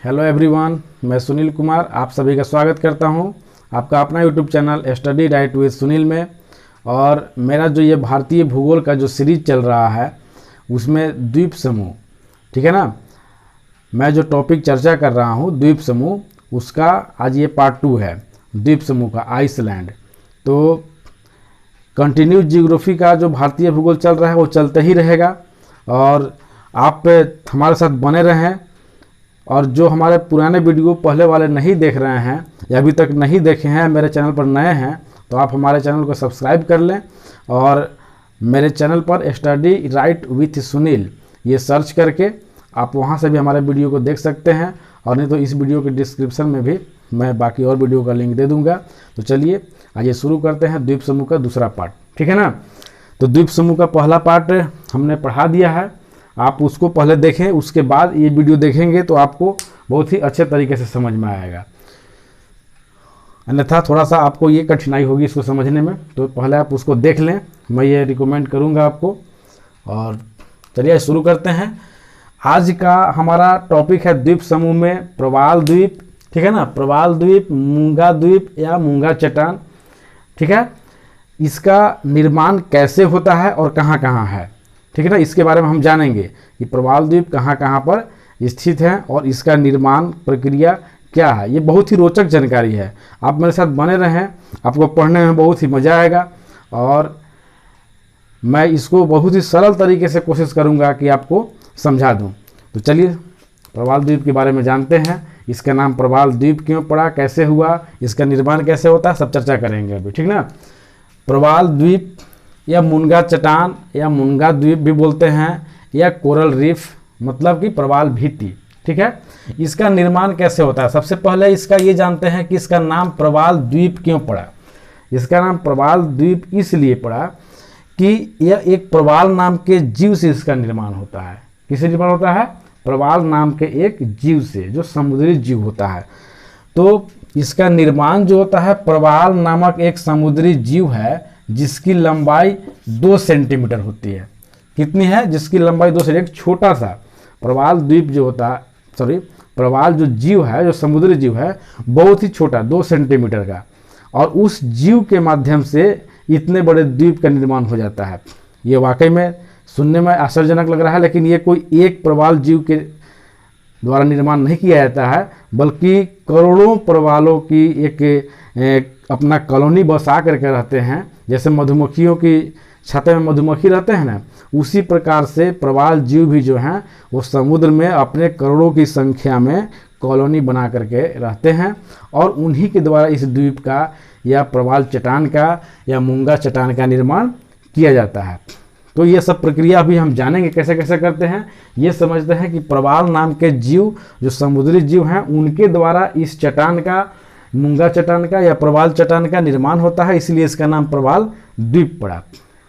Hello everyone, मैं सुनील कुमार आप सभी का स्वागत करता हूं आपका अपना YouTube channel study right with Sunil में। और मेरा जो ये भारतीय भूगोल का जो सीरीज चल रहा है उसमें द्वीप समूह, ठीक है ना। मैं जो टॉपिक चर्चा कर रहा हूं द्वीप समूह, उसका आज ये पार्ट 2 है, द्वीप समूह का आइसलैंड। तो कंटिन्यू जियोग्राफी का जो भारतीय भूगोल चल रहा है वो चलते ही रहेगा और आप हमारे साथ बने रहें। और जो हमारे पुराने वीडियो पहले वाले नहीं देख रहे हैं या अभी तक नहीं देखे हैं, मेरे चैनल पर नए हैं, तो आप हमारे चैनल को सब्सक्राइब कर लें और मेरे चैनल पर स्टडी राइट विथ सुनील ये सर्च करके आप वहां से भी हमारे वीडियो को देख सकते हैं। और नहीं तो इस वीडियो के डिस्क्रिप्शन में भी मैं बाकी और वीडियो का लिंक दे दूंगा। तो चलिए आइए शुरू करते हैं द्वीप समूह का दूसरा पार्ट, ठीक है ना। तो द्वीप समूह का पहला पार्ट हमने पढ़ा दिया है, आप उसको पहले देखें, उसके बाद ये वीडियो देखेंगे तो आपको बहुत ही अच्छे तरीके से समझ में आएगा। अन्यथा थोड़ा सा आपको ये कठिनाई होगी इसको समझने में, तो पहले आप उसको देख लें, मैं ये रिकमेंड करूँगा आपको। और चलिए शुरू करते हैं। आज का हमारा टॉपिक है द्वीप समूह में प्रवाल द्वीप, ठीक है ना। प्रवाल द्वीप, मूंगा द्वीप या मूंगा चट्टान, ठीक है। इसका निर्माण कैसे होता है और कहाँ कहाँ है, ठीक है ना। इसके बारे में हम जानेंगे कि प्रवाल द्वीप कहाँ कहाँ पर स्थित है और इसका निर्माण प्रक्रिया क्या है। ये बहुत ही रोचक जानकारी है, आप मेरे साथ बने रहें, आपको पढ़ने में बहुत ही मज़ा आएगा। और मैं इसको बहुत ही सरल तरीके से कोशिश करूँगा कि आपको समझा दूँ। तो चलिए प्रवाल द्वीप के बारे में जानते हैं। इसका नाम प्रवाल द्वीप क्यों पड़ा, कैसे हुआ, इसका निर्माण कैसे होता है, सब चर्चा करेंगे अभी, ठीक ना। प्रवाल द्वीप या मुनगा चट्टान या मुनगा द्वीप भी बोलते हैं या कोरल रीफ, मतलब कि प्रवाल भित्ति, ठीक है। इसका निर्माण कैसे होता है, सबसे पहले इसका ये जानते हैं कि इसका नाम प्रवाल द्वीप क्यों पड़ा। इसका नाम प्रवाल द्वीप इसलिए पड़ा कि यह एक प्रवाल नाम के जीव से इसका निर्माण होता है। किससे निर्माण होता है? प्रवाल नाम के एक जीव से, जो समुद्री जीव होता है। तो इसका निर्माण जो होता है, प्रवाल नामक एक समुद्री जीव है जिसकी लंबाई 2 सेंटीमीटर होती है। कितनी है? जिसकी लंबाई 2 सेंटीमीटर, एक छोटा सा प्रवाल द्वीप जो होता है, प्रवाल जो जीव है, जो समुद्री जीव है, बहुत ही छोटा 2 सेंटीमीटर का, और उस जीव के माध्यम से इतने बड़े द्वीप का निर्माण हो जाता है। ये वाकई में सुनने में आश्चर्यजनक लग रहा है, लेकिन ये कोई एक प्रवाल जीव के द्वारा निर्माण नहीं किया जाता है, बल्कि करोड़ों प्रवालों की एक अपना कॉलोनी बसा करके रहते हैं। जैसे मधुमक्खियों की छत्ते में मधुमक्खी रहते हैं ना, उसी प्रकार से प्रवाल जीव भी जो हैं वो समुद्र में अपने करोड़ों की संख्या में कॉलोनी बना करके रहते हैं। और उन्हीं के द्वारा इस द्वीप का या प्रवाल चट्टान का या मूंगा चट्टान का निर्माण किया जाता है। तो ये सब प्रक्रिया भी हम जानेंगे कैसे कैसे करते हैं। ये समझते हैं कि प्रवाल नाम के जीव, जो समुद्री जीव हैं, उनके द्वारा इस चट्टान का, मूंगा चट्टान का या प्रवाल चट्टान का निर्माण होता है, इसलिए इसका नाम प्रवाल द्वीप पड़ा।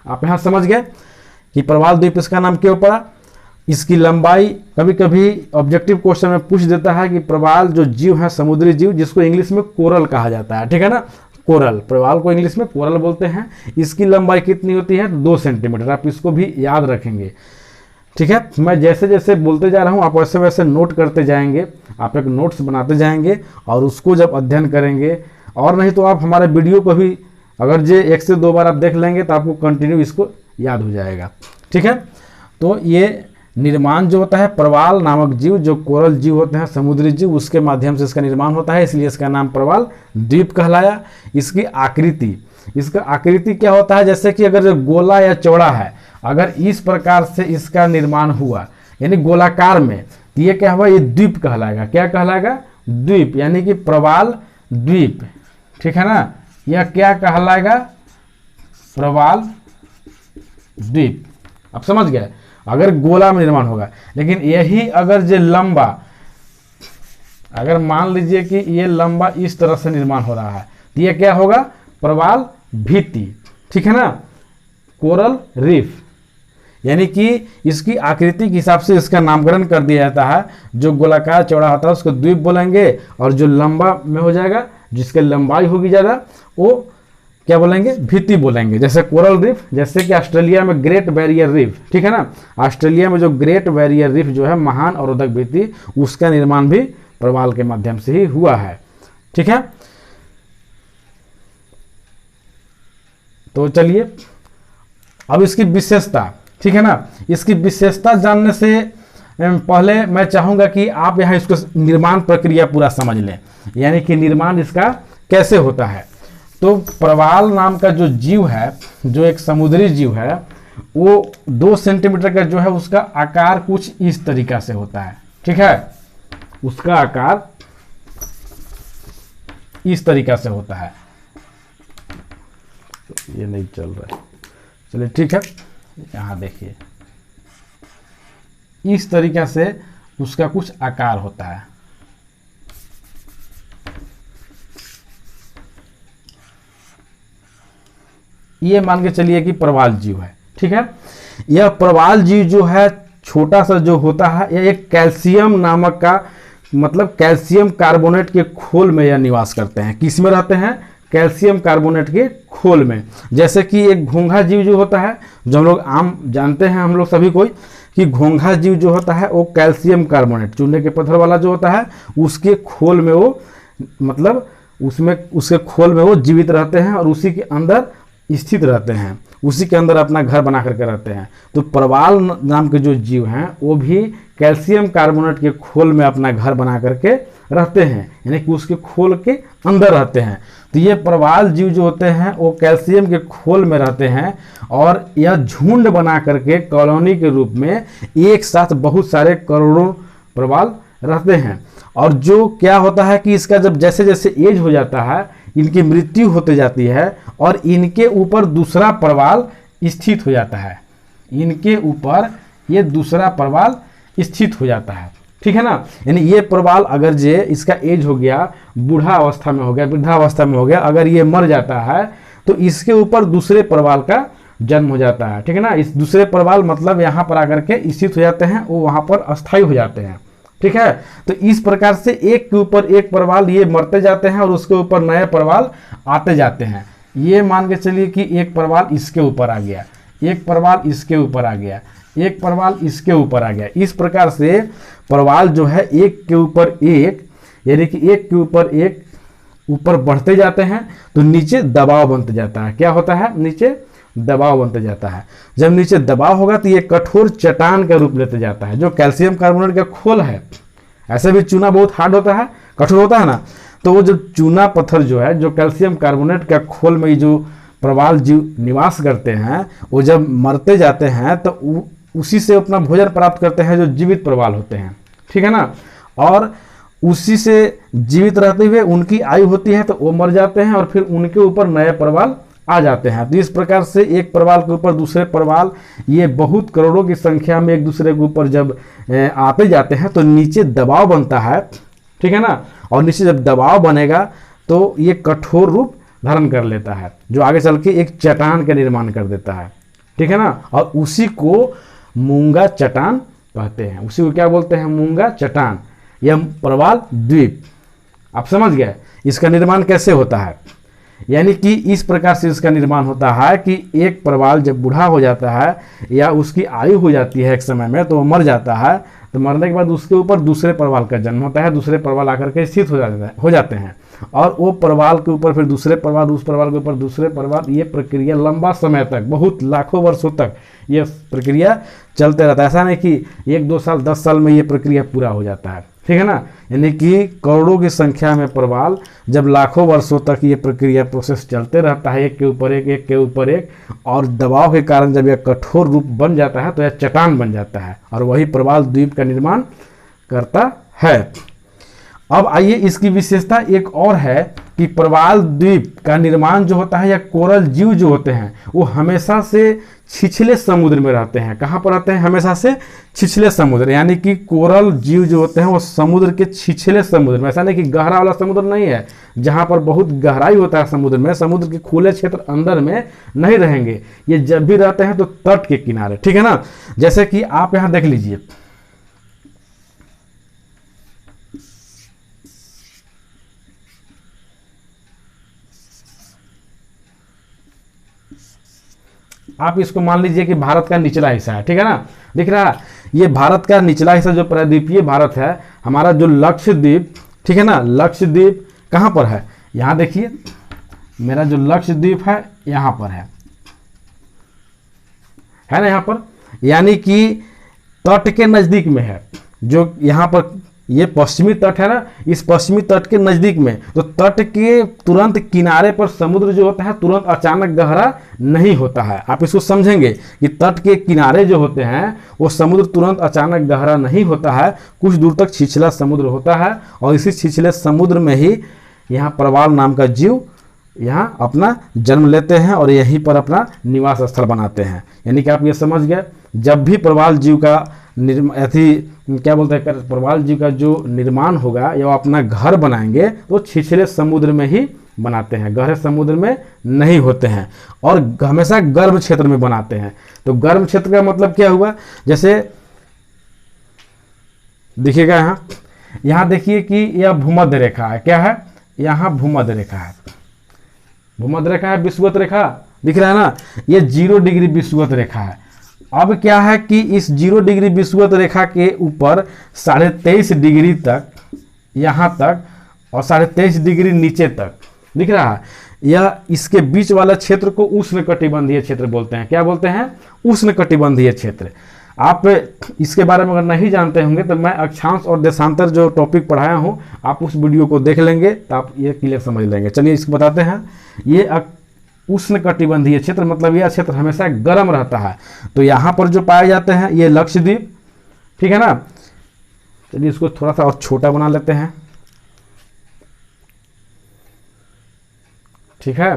आप यहाँ समझ गए कि प्रवाल द्वीप इसका नाम क्यों पड़ा। इसकी लंबाई कभी कभी ऑब्जेक्टिव क्वेश्चन में पूछ देता है कि प्रवाल जो जीव है, समुद्री जीव, जिसको इंग्लिश में कोरल कहा जाता है, ठीक है ना। कोरल, प्रवाल को इंग्लिश में कोरल बोलते हैं। इसकी लंबाई कितनी होती है? 2 सेंटीमीटर। आप इसको भी याद रखेंगे, ठीक है। मैं जैसे जैसे बोलते जा रहा हूँ आप वैसे वैसे नोट करते जाएंगे, आप एक नोट्स बनाते जाएंगे और उसको जब अध्ययन करेंगे, और नहीं तो आप हमारे वीडियो को भी अगर जे 1 से 2 बार आप देख लेंगे तो आपको कंटिन्यू इसको याद हो जाएगा, ठीक है। तो ये निर्माण जो होता है, प्रवाल नामक जीव, जो कोरल जीव होते हैं, समुद्री जीव, उसके माध्यम से इसका निर्माण होता है, इसलिए इसका नाम प्रवाल द्वीप कहलाया। इसकी आकृति, इसका आकृति क्या होता है? जैसे कि अगर गोला या चौड़ा है, अगर इस प्रकार से इसका निर्माण हुआ यानी गोलाकार में, तो ये क्या हुआ? ये द्वीप कहलाएगा। क्या कहलाएगा? द्वीप, यानी कि प्रवाल द्वीप, ठीक है ना। यह क्या कहलाएगा? प्रवाल द्वीप। आप समझ गए, अगर गोला में निर्माण होगा। लेकिन यही अगर जो लंबा, अगर मान लीजिए कि ये लंबा इस तरह से निर्माण हो रहा है, तो ये क्या होगा? प्रवाल भित्ति, ठीक है ना। कोरल रीफ, यानी कि इसकी आकृति के हिसाब से इसका नामकरण कर दिया जाता है। जो गोलाकार चौड़ा होता है उसको द्वीप बोलेंगे, और जो लंबा में हो जाएगा, जिसकी लंबाई होगी ज़्यादा, वो क्या बोलेंगे? भित्ति बोलेंगे। जैसे कोरल रीफ, जैसे कि ऑस्ट्रेलिया में ग्रेट बैरियर रीफ, ठीक है ना। ऑस्ट्रेलिया में जो ग्रेट बैरियर रीफ जो है, महान अवरोधक भित्ति, उसका निर्माण भी प्रवाल के माध्यम से ही हुआ है। ठीक है, तो चलिए अब इसकी विशेषता, ठीक है ना, इसकी विशेषता जानने से पहले मैं चाहूंगा कि आप यहाँ इसको निर्माण प्रक्रिया पूरा समझ लें, यानी कि निर्माण इसका कैसे होता है। तो प्रवाल नाम का जो जीव है, जो एक समुद्री जीव है, वो 2 सेंटीमीटर का जो है उसका आकार कुछ इस तरीका से होता है। ठीक है, उसका आकार इस तरीका से होता है। ये नहीं चल रहा है, चलिए ठीक है, यहाँ देखिए इस तरीका से उसका कुछ आकार होता है। ये मान के चलिए कि प्रवाल जीव है। ठीक है, यह प्रवाल जीव जो है छोटा सा जो होता है, यह एक कैल्शियम नामक का मतलब कैल्शियम कार्बोनेट के खोल में यह निवास करते हैं। किस में रहते हैं? कैल्शियम कार्बोनेट के खोल में। जैसे कि एक घोंघा जीव जो होता है, जो हम लोग आम जानते हैं हम लोग सभी कोई, कि घोंघा जीव जो होता है वो कैल्शियम कार्बोनेट चूने के पत्थर वाला जो होता है उसके खोल में वो मतलब उसमें उसके खोल में वो जीवित रहते हैं और उसी के अंदर स्थित रहते हैं, उसी के अंदर अपना घर बना करके रहते हैं। तो प्रवाल नाम के जो जीव हैं वो भी कैल्शियम कार्बोनेट के खोल में अपना घर बना करके रहते हैं, यानी कि उसके खोल के अंदर रहते हैं। तो ये प्रवाल जीव जो होते हैं वो कैल्शियम के खोल में रहते हैं और यह झुंड बना करके कॉलोनी के रूप में एक साथ बहुत सारे करोड़ों प्रवाल रहते हैं। और जो क्या होता है कि इसका जब जैसे जैसे एज हो जाता है, इनकी मृत्यु होते जाती है और इनके ऊपर दूसरा प्रवाल स्थित हो जाता है, इनके ऊपर ये दूसरा प्रवाल स्थित हो जाता है। ठीक है ना, यानी ये प्रवाल अगर जे इसका एज हो गया, बूढ़ा अवस्था में हो गया, वृद्धावस्था में हो गया, अगर ये मर जाता है तो इसके ऊपर दूसरे प्रवाल का जन्म हो जाता है। ठीक है ना, इस दूसरे प्रवाल मतलब यहाँ पर आकर के स्थित हो जाते हैं, वो वहाँ पर अस्थायी हो जाते हैं। ठीक है, तो इस प्रकार से एक के ऊपर एक प्रवाल ये मरते जाते हैं और उसके ऊपर नए प्रवाल आते जाते हैं। ये मान के चलिए कि एक प्रवाल इसके ऊपर आ गया, एक प्रवाल इसके ऊपर आ गया, एक प्रवाल इसके ऊपर आ गया। इस प्रकार से प्रवाल जो है एक के ऊपर एक, यानी कि एक के ऊपर एक ऊपर बढ़ते जाते हैं तो नीचे दबाव बनते जाता है। क्या होता है? नीचे दबाव बनते जाता है। जब नीचे दबाव होगा तो ये कठोर चट्टान का रूप लेते जाता है। जो कैल्शियम कार्बोनेट का खोल है, ऐसे भी चूना बहुत हार्ड होता है, कठोर होता है ना, तो वो जो चूना पत्थर जो है, जो कैल्शियम कार्बोनेट का खोल में जो प्रवाल जीव निवास करते हैं, वो जब मरते जाते हैं तो उसी से अपना भोजन प्राप्त करते हैं जो जीवित प्रवाल होते हैं। ठीक है ना, और उसी से जीवित रहते हुए उनकी आयु होती है तो वो मर जाते हैं और फिर उनके ऊपर नए प्रवाल आ जाते हैं। तो इस प्रकार से एक प्रवाल के ऊपर दूसरे प्रवाल ये बहुत करोड़ों की संख्या में एक दूसरे के ऊपर जब आते जाते हैं तो नीचे दबाव बनता है। ठीक है ना, और नीचे जब दबाव बनेगा तो ये कठोर रूप धारण कर लेता है, जो आगे चल के एक चट्टान का निर्माण कर देता है। ठीक है ना, और उसी को मूंगा चट्टान कहते हैं। उसी को क्या बोलते हैं? मूंगा चट्टान या प्रवाल द्वीप। आप समझ गए इसका निर्माण कैसे होता है? यानी कि इस प्रकार से इसका निर्माण होता है कि एक प्रवाल जब बूढ़ा हो जाता है या उसकी आयु हो जाती है एक समय में, तो वो मर जाता है। तो मरने के बाद उसके ऊपर दूसरे प्रवाल का जन्म होता है, दूसरे प्रवाल आकर के स्थित हो जाते हैं और वो प्रवाल के ऊपर फिर दूसरे प्रवाल, उस प्रवाल के ऊपर दूसरे प्रवाल। ये प्रक्रिया लंबा समय तक, बहुत लाखों वर्षों तक ये प्रक्रिया चलते रहता है। ऐसा नहीं कि 1-2 साल 10 साल में ये प्रक्रिया पूरा हो जाता है। ठीक है ना, यानी कि करोड़ों की संख्या में प्रवाल जब लाखों वर्षों तक ये प्रक्रिया प्रोसेस चलते रहता है, एक के ऊपर एक, एक के ऊपर एक, और दबाव के कारण जब यह कठोर रूप बन जाता है तो यह चट्टान बन जाता है और वही प्रवाल द्वीप का निर्माण करता है। अब आइए इसकी विशेषता एक और है कि प्रवाल द्वीप का निर्माण जो होता है या कोरल जीव जो होते हैं वो हमेशा से छिछले समुद्र में रहते हैं। कहाँ पर रहते हैं? हमेशा से छिछले समुद्र, यानी कि कोरल जीव जो होते हैं वो समुद्र के छिछले समुद्र में, ऐसा नहीं कि गहरा वाला समुद्र नहीं है जहाँ पर बहुत गहराई होता है समुद्र में, समुद्र के खुले क्षेत्र अंदर में नहीं रहेंगे। ये जब भी रहते हैं तो तट के किनारे। ठीक है ना, जैसे कि आप यहाँ देख लीजिए, आप इसको मान लीजिए कि भारत का निचला हिस्सा है। ठीक है ना, दिख रहा है ये भारत का निचला हिस्सा जो प्रायद्वीपीय भारत है, हमारा जो लक्षद्वीप, ठीक है ना, लक्षद्वीप कहाँ पर है, यहाँ देखिए मेरा जो लक्षद्वीप है यहाँ पर है ना, यहाँ पर, यानी कि तट के नज़दीक में है। जो यहाँ पर ये पश्चिमी तट है ना, इस पश्चिमी तट के नज़दीक में, तो तट के तुरंत किनारे पर समुद्र जो होता है तुरंत अचानक गहरा नहीं होता है। आप इसको समझेंगे कि तट के किनारे जो होते हैं वो समुद्र तुरंत अचानक गहरा नहीं होता है, कुछ दूर तक छिछला समुद्र होता है, और इसी छिछले समुद्र में ही यहाँ प्रवाल नाम का जीव यहाँ अपना जन्म लेते हैं और यहीं पर अपना निवास स्थल बनाते हैं। यानी कि आप ये समझ गए, जब भी प्रवाल जीव का क्या बोलते हैं, प्रवाल जीव का जो निर्माण होगा या वो अपना घर बनाएंगे तो छिछले समुद्र में ही बनाते हैं, गहरे समुद्र में नहीं होते हैं, और हमेशा गर्म क्षेत्र में बनाते हैं। तो गर्म क्षेत्र का मतलब क्या हुआ, जैसे देखिएगा यहाँ देखिए कि यह भूमध्य रेखा है, क्या है, यहाँ भूमध्य रेखा है, भूमध्य रेखा है, विषुवत रेखा दिख रहा है ना, ये 0 डिग्री विषुवत रेखा है। अब क्या है कि इस 0 डिग्री विषुवत रेखा के ऊपर 23.5 डिग्री तक यहाँ तक और 23.5 डिग्री नीचे तक दिख रहा है, यह इसके बीच वाला क्षेत्र को उष्णकटिबंधीय क्षेत्र बोलते हैं। क्या बोलते हैं, उष्णकटिबंधीय क्षेत्र। आप इसके बारे में अगर नहीं जानते होंगे तो मैं अक्षांश और देशांतर जो टॉपिक पढ़ाया हूँ, आप उस वीडियो को देख लेंगे तो आप ये क्लियर समझ लेंगे। चलिए इसको बताते हैं। ये उष्णकटिबंधीय क्षेत्र मतलब यह क्षेत्र हमेशा गर्म रहता है। तो यहाँ पर जो पाए जाते हैं ये लक्षद्वीप, ठीक है ना। चलिए इसको थोड़ा सा और छोटा बना लेते हैं, ठीक है।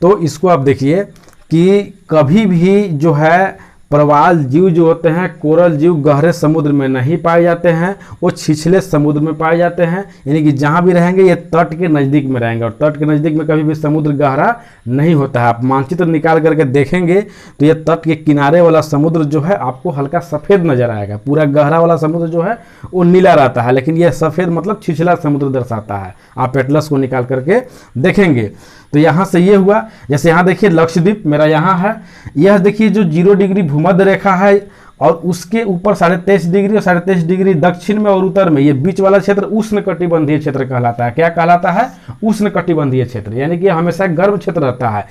तो इसको आप देखिए कि कभी भी जो है प्रवाल जीव जो होते हैं, कोरल जीव गहरे समुद्र में नहीं पाए जाते हैं, वो छिछले समुद्र में पाए जाते हैं। यानी कि जहाँ भी रहेंगे ये तट के नज़दीक में रहेंगे, और तट के नज़दीक में कभी भी समुद्र गहरा नहीं होता है। आप मानचित्र निकाल करके देखेंगे तो ये तट के किनारे वाला समुद्र जो है आपको हल्का सफ़ेद नजर आएगा, पूरा गहरा वाला समुद्र जो है वो नीला रहता है, लेकिन यह सफ़ेद मतलब छिछला समुद्र दर्शाता है। आप एटलस को निकाल करके देखेंगे तो यहाँ से ये हुआ, जैसे यहाँ देखिए लक्षद्वीप मेरा यहाँ है, यह देखिए जो 0 डिग्री भूमध्य रेखा है और उसके ऊपर 23.5 डिग्री और 23.5 डिग्री दक्षिण में और उत्तर में ये बीच वाला क्षेत्र उष्णकटिबंधीय क्षेत्र कहलाता है। क्या कहलाता है, उष्णकटिबंधीय क्षेत्र, यानी कि हमेशा गर्म क्षेत्र रहता है।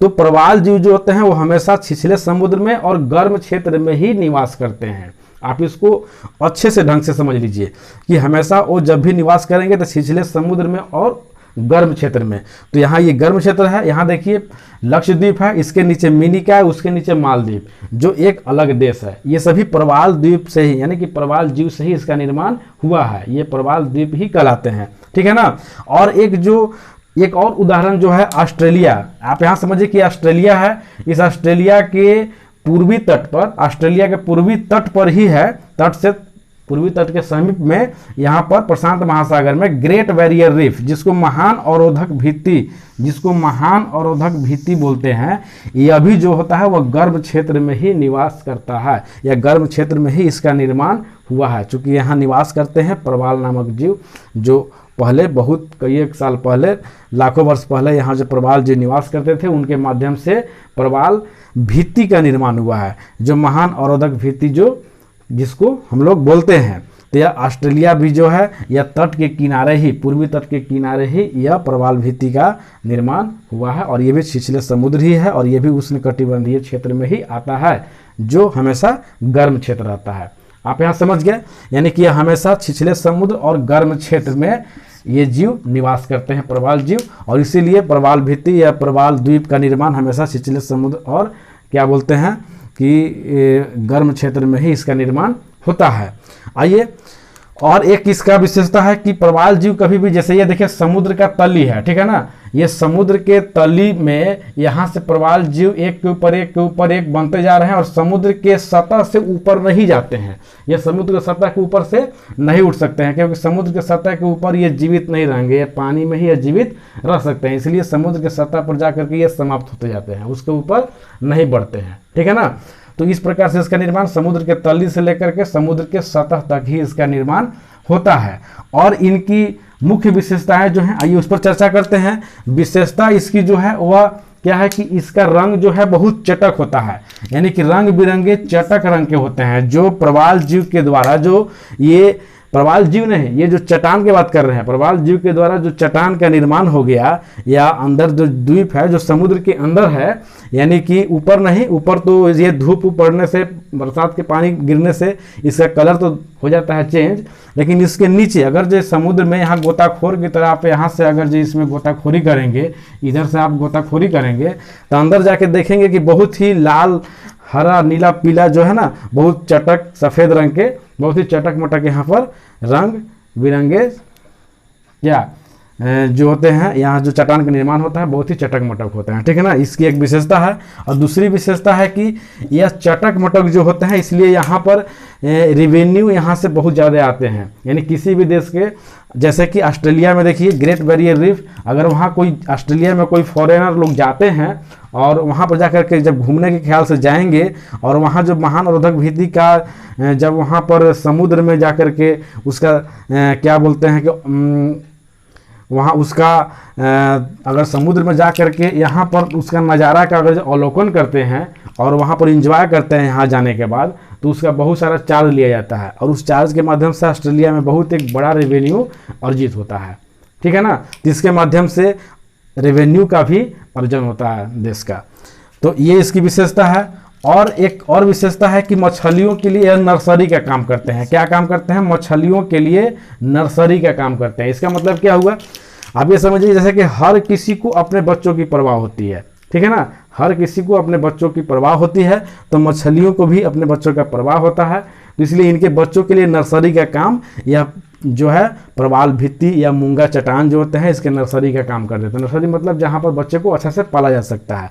तो प्रवाल जीव जो होते हैं वो हमेशा छिछले समुद्र में और गर्म क्षेत्र में ही निवास करते हैं। आप इसको अच्छे से ढंग से समझ लीजिए कि हमेशा वो जब भी निवास करेंगे तो छिछले समुद्र में और गर्म क्षेत्र में। तो यहाँ ये गर्म क्षेत्र है, यहाँ देखिए लक्षद्वीप है, इसके नीचे मिनिका है, उसके नीचे मालदीव जो एक अलग देश है। ये सभी प्रवाल द्वीप से ही, यानी कि प्रवाल जीव से ही इसका निर्माण हुआ है, ये प्रवाल द्वीप ही कहलाते हैं, ठीक है ना। और एक और उदाहरण जो है ऑस्ट्रेलिया, आप यहाँ समझिए कि ऑस्ट्रेलिया है, इस ऑस्ट्रेलिया के पूर्वी तट पर, ऑस्ट्रेलिया के पूर्वी तट पर ही है, तट से पूर्वी तट के समीप में यहाँ पर प्रशांत महासागर में ग्रेट बैरियर रीफ, जिसको महान अवरोधक भित्ति बोलते हैं, यह भी जो होता है वह गर्म क्षेत्र में ही निवास करता है, या गर्म क्षेत्र में ही इसका निर्माण हुआ है। चूँकि यहाँ निवास करते हैं प्रवाल नामक जीव, जो पहले बहुत कई एक साल पहले, लाखों वर्ष पहले यहाँ जो प्रवाल जीव निवास करते थे, उनके माध्यम से प्रवाल भित्ति का निर्माण हुआ है, जो महान अवरोधक भित्ति जो जिसको हम लोग बोलते हैं। तो यह ऑस्ट्रेलिया भी जो है यह तट के किनारे ही, पूर्वी तट के किनारे ही यह प्रवाल भित्ति का निर्माण हुआ है, और ये भी छिछले समुद्र ही है, और ये भी उष्णकटिबंधीय क्षेत्र में ही आता है, जो हमेशा गर्म क्षेत्र रहता है। आप यहाँ समझ गए, यानी कि यह हमेशा छिछले समुद्र और गर्म क्षेत्र में ये जीव निवास करते हैं, प्रवाल जीव, और इसीलिए प्रवाल भित्ति या प्रवाल द्वीप का निर्माण हमेशा छिछले समुद्र और क्या बोलते हैं कि गर्म क्षेत्र में ही इसका निर्माण होता है। आइए, और एक इसका विशेषता है कि प्रवाल जीव कभी भी, जैसे ये देखिए समुद्र का तली है, ठीक है ना, ये समुद्र के तली में यहाँ से प्रवाल जीव एक के ऊपर एक बनते जा रहे हैं, और समुद्र के सतह से ऊपर नहीं जाते हैं। ये समुद्र के सतह के ऊपर से नहीं उठ सकते हैं, क्योंकि समुद्र के सतह के ऊपर ये जीवित नहीं रहेंगे, ये पानी में ही जीवित रह सकते हैं, इसलिए समुद्र के सतह पर जाकर के ये समाप्त होते जाते हैं, उसके ऊपर नहीं बढ़ते हैं, ठीक है ना। तो इस प्रकार से इसका निर्माण समुद्र के तली से लेकर के समुद्र के सतह तक ही इसका निर्माण होता है। और इनकी मुख्य विशेषताएं जो हैं, आइए उस पर चर्चा करते हैं। विशेषता इसकी जो है वह क्या है कि इसका रंग जो है बहुत चटक होता है, यानी कि रंग बिरंगे चटक रंग के होते हैं, जो प्रवाल जीव के द्वारा, जो ये प्रवाल जीव नहीं, ये जो चट्टान की बात कर रहे हैं, प्रवाल जीव के द्वारा जो चट्टान का निर्माण हो गया या अंदर जो द्वीप है जो समुद्र के अंदर है, यानी कि ऊपर नहीं, ऊपर तो ये धूप पड़ने से, बरसात के पानी गिरने से इसका कलर तो हो जाता है चेंज, लेकिन इसके नीचे अगर जो समुद्र में यहाँ गोताखोर की तरह आप यहाँ से अगर जो इसमें गोताखोरी करेंगे, इधर से आप गोताखोरी करेंगे तो अंदर जाके देखेंगे कि बहुत ही लाल, हरा, नीला, पीला जो है ना, बहुत चटक सफ़ेद रंग के, बहुत ही चटक मटक यहाँ पर रंग बिरंगे क्या जो होते हैं, यहाँ जो चट्टान का निर्माण होता है बहुत ही चटक मटक होता है, ठीक है ना। इसकी एक विशेषता है। और दूसरी विशेषता है कि यह चटक मटक जो होते हैं इसलिए यहाँ पर रेवेन्यू यहाँ से बहुत ज़्यादा आते हैं। यानी किसी भी देश के, जैसे कि ऑस्ट्रेलिया में देखिए ग्रेट बैरियर रीफ, अगर वहाँ कोई ऑस्ट्रेलिया में कोई फॉरेनर लोग जाते हैं और वहाँ पर जाकर के जब घूमने के ख्याल से जाएंगे और वहाँ जो महानरोधक भित्ति का जब वहाँ पर समुद्र में जाकर के उसका क्या बोलते हैं कि वहाँ उसका अगर समुद्र में जा कर के यहाँ पर उसका नज़ारा का अगर अवलोकन करते हैं और वहाँ पर एंजॉय करते हैं यहाँ जाने के बाद, तो उसका बहुत सारा चार्ज लिया जाता है और उस चार्ज के माध्यम से ऑस्ट्रेलिया में बहुत एक बड़ा रेवेन्यू अर्जित होता है, ठीक है ना। जिसके माध्यम से रेवेन्यू का भी अर्जन होता है देश का। तो ये इसकी विशेषता है। और एक और विशेषता है कि मछलियों के लिए यह नर्सरी का काम करते हैं। क्या काम करते हैं? मछलियों के लिए नर्सरी का काम करते हैं। इसका मतलब क्या हुआ, आप ये समझिए जैसे कि हर किसी को अपने बच्चों की परवाह होती है, ठीक है ना, हर किसी को अपने बच्चों की परवाह होती है, तो मछलियों को भी अपने बच्चों का परवाह होता है। तो इसलिए इनके बच्चों के लिए नर्सरी का काम या जो है प्रवाल भित्ति या मूंगा चट्टान जो होते हैं इसके नर्सरी का काम कर देते हैं। नर्सरी मतलब जहाँ पर बच्चे को अच्छा से पाला जा सकता है।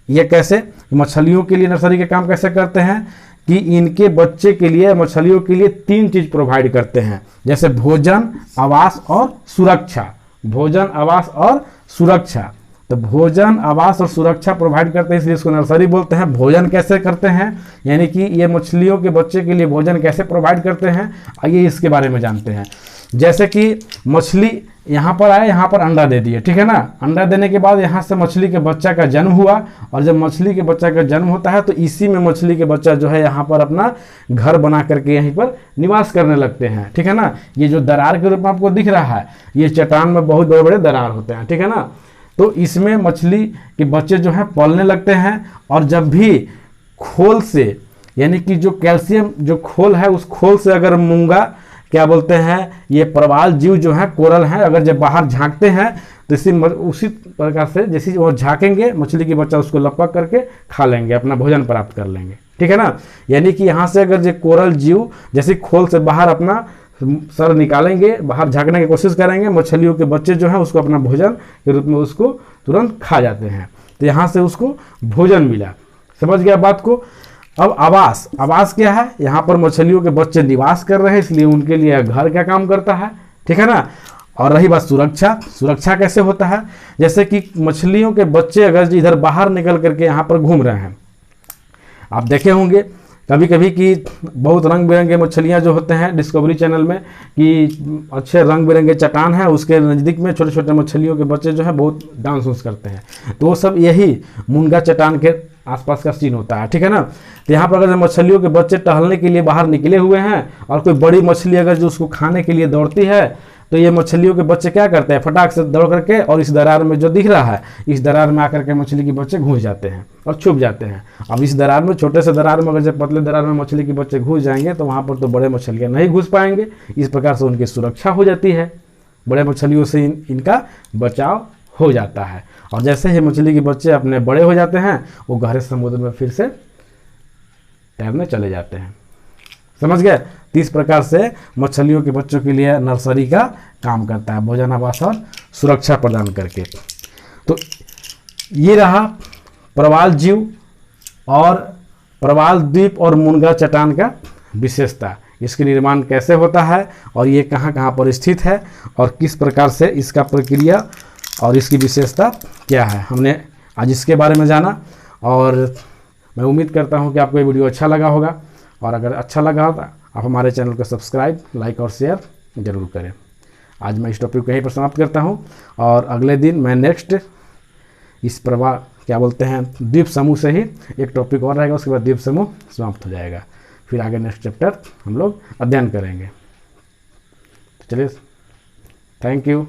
ये कैसे? मछलियों के लिए नर्सरी का काम कैसे करते हैं कि इनके बच्चे के लिए, मछलियों के लिए 3 चीज़ प्रोवाइड करते हैं, जैसे भोजन, आवास और सुरक्षा। भोजन, आवास और सुरक्षा। तो भोजन, आवास और सुरक्षा प्रोवाइड करते हैं, इसलिए इसको नर्सरी बोलते हैं। भोजन कैसे करते हैं, यानी कि ये मछलियों के बच्चे के लिए भोजन कैसे प्रोवाइड करते हैं, आइए इसके बारे में जानते हैं। जैसे कि मछली यहाँ पर आए, यहाँ पर अंडा दे दिए, ठीक है ना। अंडा देने के बाद यहाँ से मछली के बच्चा का जन्म हुआ और जब मछली के बच्चा का जन्म होता है तो इसी में मछली के बच्चा जो है यहाँ पर अपना घर बना करके यहीं पर निवास करने लगते हैं, ठीक है ना। ये जो दरार के रूप में आपको दिख रहा है, ये चट्टान में बहुत बड़े बड़े दरार होते हैं, ठीक है ना। तो इसमें मछली के बच्चे जो हैं पलने लगते हैं और जब भी खोल से, यानी कि जो कैल्शियम जो खोल है उस खोल से अगर मूंगा क्या बोलते हैं, ये प्रवाल जीव जो है, कोरल हैं, अगर जब बाहर झांकते हैं तो उसी प्रकार से जैसे वो झांकेंगे मछली की बच्चा उसको लपक करके खा लेंगे, अपना भोजन प्राप्त कर लेंगे, ठीक है ना। यानी कि यहाँ से अगर जो कोरल जीव जैसे खोल से बाहर अपना सर निकालेंगे, बाहर झांकने की कोशिश करेंगे, मछलियों के बच्चे जो हैं उसको अपना भोजन के रूप में उसको तुरंत खा जाते हैं। तो यहाँ से उसको भोजन मिला, समझ गया बात को। अब आवास, आवास क्या है? यहाँ पर मछलियों के बच्चे निवास कर रहे हैं इसलिए उनके लिए घर का काम करता है, ठीक है ना। और रही बात सुरक्षा, सुरक्षा कैसे होता है? जैसे कि मछलियों के बच्चे अगर इधर बाहर निकल करके यहाँ पर घूम रहे हैं, आप देखे होंगे कभी कभी कि बहुत रंग बिरंगे मछलियाँ जो होते हैं डिस्कवरी चैनल में, कि अच्छे रंग बिरंगे चट्टान है, उसके नज़दीक में छोटे छोटे मछलियों के बच्चे जो हैं बहुत डांस उन्स करते हैं, तो वो सब यही मूंगा चट्टान के आसपास का सीन होता है, ठीक है ना। तो यहाँ पर अगर मछलियों के बच्चे टहलने के लिए बाहर निकले हुए हैं और कोई बड़ी मछली अगर जो उसको खाने के लिए दौड़ती है, तो ये मछलियों के बच्चे क्या करते हैं, फटाक से दौड़ करके और इस दरार में जो दिख रहा है इस दरार में आकर के मछली के बच्चे घुस जाते हैं और छुप जाते हैं। अब इस दरार में, छोटे से दरार में अगर जब पतले दरार में मछली के बच्चे घुस जाएंगे तो वहाँ पर तो बड़े मछलियाँ नहीं घुस पाएंगे, इस प्रकार से उनकी सुरक्षा हो जाती है, बड़े मछलियों से इनका बचाव हो जाता है। और जैसे ही मछली के बच्चे अपने बड़े हो जाते हैं वो गहरे समुद्र में फिर से तैरने चले जाते हैं, समझ गए। 30 प्रकार से मछलियों के बच्चों के लिए नर्सरी का काम करता है, भोजन, आवास और सुरक्षा प्रदान करके। तो ये रहा प्रवाल जीव और प्रवाल द्वीप और मूंगा चट्टान का विशेषता, इसके निर्माण कैसे होता है और ये कहाँ कहाँ पर स्थित है और किस प्रकार से इसका प्रक्रिया और इसकी विशेषता क्या है, हमने आज इसके बारे में जाना। और मैं उम्मीद करता हूँ कि आपको ये वीडियो अच्छा लगा होगा, और अगर अच्छा लगा तो आप हमारे चैनल को सब्सक्राइब, लाइक और शेयर ज़रूर करें। आज मैं इस टॉपिक को यहीं पर समाप्त करता हूँ और अगले दिन मैं नेक्स्ट इस क्या बोलते हैं द्वीप समूह से ही एक टॉपिक और रहेगा, उसके बाद द्वीप समूह समाप्त हो जाएगा, फिर आगे नेक्स्ट चैप्टर हम लोग अध्ययन करेंगे। चलिए, थैंक यू।